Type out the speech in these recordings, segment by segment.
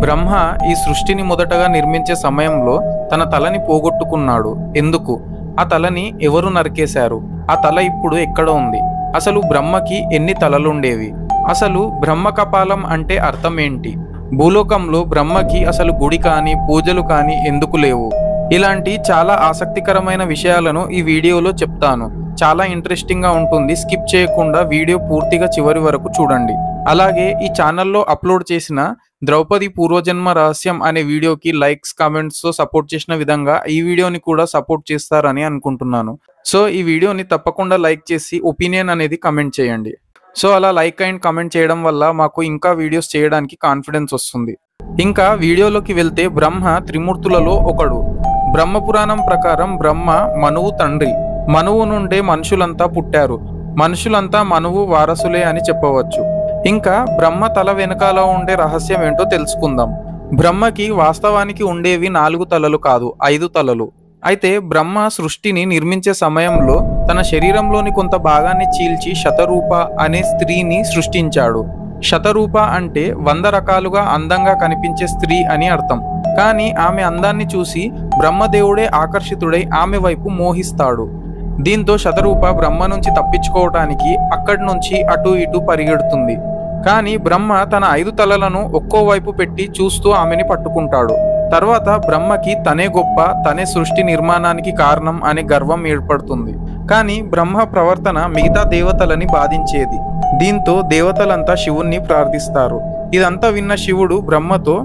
బ్రహ్మ ఈ సృష్టిని మొదటగా నిర్మించే సమయంలో తన తలని పోగొట్టుకున్నాడు. ఎందుకు? ఆ తలని ఎవరు నరికేశారు? ఆ తల ఇప్పుడు ఎక్కడ ఉంది? అసలు బ్రహ్మకి ఎన్ని తలలుండేవి? అసలు బ్రహ్మ కపాలం అంటే అర్థం ఏంటి? భూలోకంలో బ్రహ్మకి అసలు గుడి కానీ పూజలు కానీ ఎందుకు లేవు? ఇలాంటి చాలా ఆసక్తికరమైన విషయాలను ఈ వీడియోలో చెప్తాను. చాలా ఇంట్రెస్టింగ్గా ఉంటుంది. స్కిప్ చేయకుండా వీడియో పూర్తిగా చివరి వరకు చూడండి. అలాగే ఈ ఛానల్లో అప్లోడ్ చేసిన ద్రౌపది పూర్వజన్మ రహస్యం అనే వీడియోకి లైక్స్ కామెంట్స్తో సపోర్ట్ చేసిన విధంగా ఈ వీడియోని కూడా సపోర్ట్ చేస్తారని అనుకుంటున్నాను. సో ఈ వీడియోని తప్పకుండా లైక్ చేసి ఒపీనియన్ అనేది కమెంట్ చేయండి. సో అలా లైక్ అండ్ కమెంట్ చేయడం వల్ల మాకు ఇంకా వీడియోస్ చేయడానికి కాన్ఫిడెన్స్ వస్తుంది. ఇంకా వీడియోలోకి వెళ్తే బ్రహ్మ త్రిమూర్తులలో ఒకడు. బ్రహ్మపురాణం ప్రకారం బ్రహ్మ మనువు తండ్రి. మనువు నుండే మనుషులంతా పుట్టారు. మనుషులంతా మనువు వారసులే అని చెప్పవచ్చు. ఇంకా బ్రహ్మ తల వెనకాల ఉండే రహస్యం ఏంటో తెలుసుకుందాం. బ్రహ్మకి వాస్తవానికి ఉండేవి 4 తలలు కాదు, 5 తలలు. అయితే బ్రహ్మ సృష్టిని నిర్మించే సమయంలో తన శరీరంలోని కొంత భాగాన్ని చీల్చి శతరూప అనే స్త్రీని సృష్టించాడు. శతరూప అంటే 100 రకాలుగా అందంగా కనిపించే స్త్రీ అని అర్థం. కానీ ఆమె అందాన్ని చూసి బ్రహ్మదేవుడే ఆకర్షితుడై ఆమె వైపు మోహిస్తాడు. దీంతో శతరూప బ్రహ్మ నుంచి తప్పించుకోవటానికి అక్కడి నుంచి అటు ఇటు పరిగెడుతుంది. కానీ బ్రహ్మ తన 5 తలలను ఒక్కో వైపు పెట్టి చూస్తూ ఆమెని పట్టుకుంటాడు. తర్వాత బ్రహ్మకి తనే గొప్ప, తనే సృష్టి నిర్మాణానికి కారణం అనే గర్వం ఏర్పడుతుంది. కానీ బ్రహ్మ ప్రవర్తన మిగతా దేవతలని బాధించేది. దీంతో దేవతలంతా శివుణ్ణి ప్రార్థిస్తారు. ఇదంతా విన్న శివుడు బ్రహ్మతో,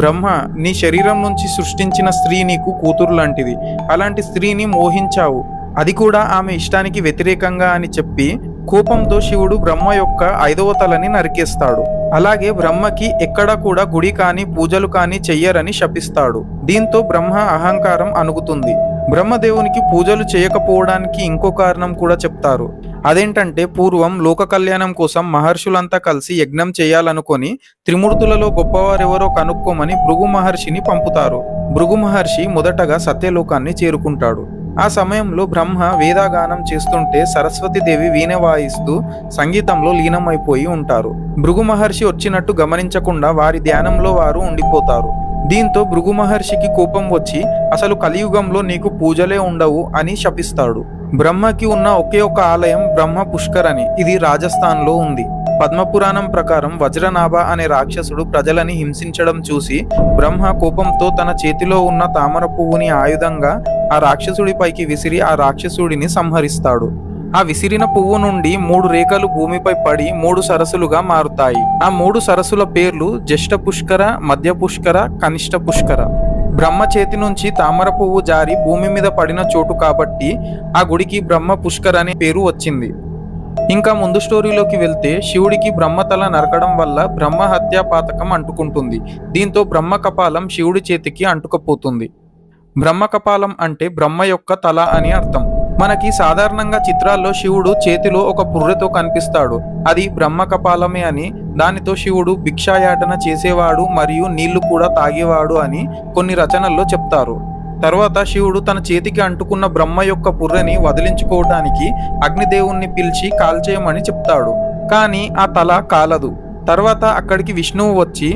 బ్రహ్మ, నీ శరీరం నుంచి సృష్టించిన స్త్రీ నీకు కూతురు లాంటిది. అలాంటి స్త్రీని మోహించావు, అది కూడా ఆమె ఇష్టానికి వ్యతిరేకంగా అని చెప్పి కోపంతో శివుడు బ్రహ్మ యొక్క 5వ తలని నరికేస్తాడు. అలాగే బ్రహ్మకి ఎక్కడా కూడా గుడి కానీ పూజలు కానీ చెయ్యరని శపిస్తాడు. దీంతో బ్రహ్మ అహంకారం అణుగుతుంది. బ్రహ్మదేవునికి పూజలు చేయకపోవడానికి ఇంకో కారణం కూడా చెప్తారు. అదేంటంటే పూర్వం లోక కళ్యాణం కోసం మహర్షులంతా కలిసి యజ్ఞం చేయాలనుకొని త్రిమూర్తులలో గొప్పవారెవరో కనుక్కోమని భృగు మహర్షిని పంపుతారు. భృగు మహర్షి మొదటగా సత్యలోకాన్ని చేరుకుంటాడు. ఆ సమయంలో బ్రహ్మ వేదాగానం చేస్తుంటే సరస్వతీదేవి వీణ వాయిస్తూ సంగీతంలో లీనమైపోయి ఉంటారు. భృగు మహర్షి వచ్చినట్టు గమనించకుండా వారి ధ్యానంలో వారు ఉండిపోతారు. దీంతో భృగు మహర్షికి కోపం వచ్చి అసలు కలియుగంలో నీకు పూజలే ఉండవు అని శపిస్తాడు. బ్రహ్మకి ఉన్న ఒకే ఒక ఆలయం బ్రహ్మ పుష్కర్. ఇది రాజస్థాన్లో ఉంది. పద్మపురాణం ప్రకారం వజ్రనాభ అనే రాక్షసుడు ప్రజలని హింసించడం చూసి బ్రహ్మ కోపంతో తన చేతిలో ఉన్న తామర పువ్వుని ఆయుధంగా ఆ రాక్షసుడిపైకి విసిరి ఆ రాక్షసుడిని సంహరిస్తాడు. ఆ విసిరిన పువ్వు నుండి 3 రేఖలు భూమిపై పడి 3 సరస్సులుగా మారుతాయి. ఆ 3 సరస్సుల పేర్లు జ్యేష్ఠ పుష్కర, మధ్య పుష్కర, కనిష్ట పుష్కర. బ్రహ్మ చేతి నుంచి తామర పువ్వు జారి భూమి మీద పడిన చోటు కాబట్టి ఆ గుడికి బ్రహ్మ పుష్కర్ అనే పేరు వచ్చింది. ఇంకా ముందు స్టోరీలోకి వెళ్తే శివుడికి బ్రహ్మతల నరకడం వల్ల బ్రహ్మ హత్యా పాతకం అంటుకుంటుంది. దీంతో బ్రహ్మ కపాలం శివుడి చేతికి అంటుకపోతుంది. బ్రహ్మ కపాలం అంటే బ్రహ్మ యొక్క తల అని అర్థం. మనకి సాధారణంగా చిత్రాల్లో శివుడు చేతిలో ఒక పుర్రెతో కనిపిస్తాడు. అది బ్రహ్మ కపాలమే అని, దానితో శివుడు భిక్షాయాటన చేసేవాడు మరియు నీళ్లు కూడా తాగేవాడు అని కొన్ని రచనల్లో చెప్తారు. తర్వాత శివుడు తన చేతికి అంటుకున్న బ్రహ్మ యొక్క పుర్రెని వదిలించుకోవడానికి అగ్నిదేవుణ్ణి పిలిచి కాల్చేయమని చెప్తాడు. కానీ ఆ తల కాలదు. తర్వాత అక్కడికి విష్ణువు వచ్చి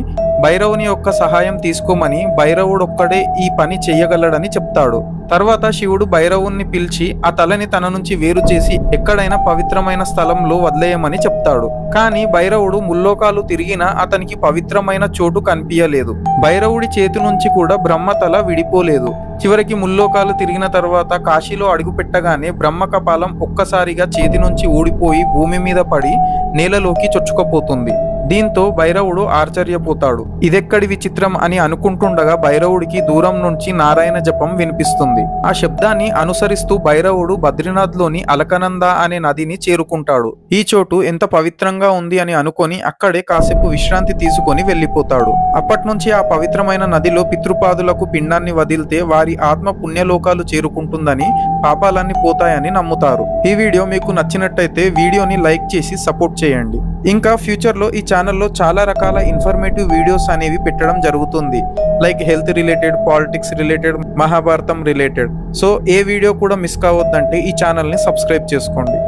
భైరవుని యొక్క సహాయం తీసుకోమని, భైరవుడొక్కడే ఈ పని చెయ్యగలడని చెప్తాడు. తర్వాత శివుడు భైరవుణ్ణి పిలిచి ఆ తలని తన నుంచి వేరు చేసి ఎక్కడైనా పవిత్రమైన స్థలంలో వదిలేయమని చెప్తాడు. కానీ భైరవుడు ముల్లోకాలు తిరిగినా అతనికి పవిత్రమైన చోటు కనిపించలేదు. భైరవుడి చేతి నుంచి కూడా బ్రహ్మ తల విడిపోలేదు. చివరికి ముల్లోకాలు తిరిగిన తర్వాత కాశీలో అడుగు పెట్టగానే బ్రహ్మ కపాలం ఒక్కసారిగా చేతి నుంచి ఊడిపోయి భూమి మీద పడి నేలలోకి చొచ్చుకుపోతుంది. దీంతో భైరవుడు ఆశ్చర్యపోతాడు. ఇదెక్కడి విచిత్రం అని అనుకుంటుండగా భైరవుడికి దూరం నుంచి నారాయణ జపం వినిపిస్తుంది. ఆ శబ్దాన్ని అనుసరిస్తూ భైరవుడు బద్రీనాథ్లోని అలకనంద అనే నదిని చేరుకుంటాడు. ఈ చోటు ఎంత పవిత్రంగా ఉంది అని అనుకొని అక్కడే కాసేపు విశ్రాంతి తీసుకొని వెళ్ళిపోతాడు. అప్పటి నుంచి ఆ పవిత్రమైన నదిలో పితృపాదులకు పిండాన్ని వదిలితే వారి ఆత్మ పుణ్యలోకాలు చేరుకుంటుందని, పాపాలన్నీ పోతాయని నమ్ముతారు. ఈ వీడియో మీకు నచ్చినట్టయితే వీడియోని లైక్ చేసి సపోర్ట్ చేయండి. ఇంకా ఫ్యూచర్లో ఈ ఛానల్లో చాలా రకాల ఇన్ఫర్మేటివ్ వీడియోస్ అనేవి పెట్టడం జరుగుతుంది. Like health related, politics related, Mahabharatam related. So ఏ వీడియో కూడా మిస్ కావద్దంటే ఈ ఛానల్ని సబ్స్క్రైబ్ చేసుకోండి.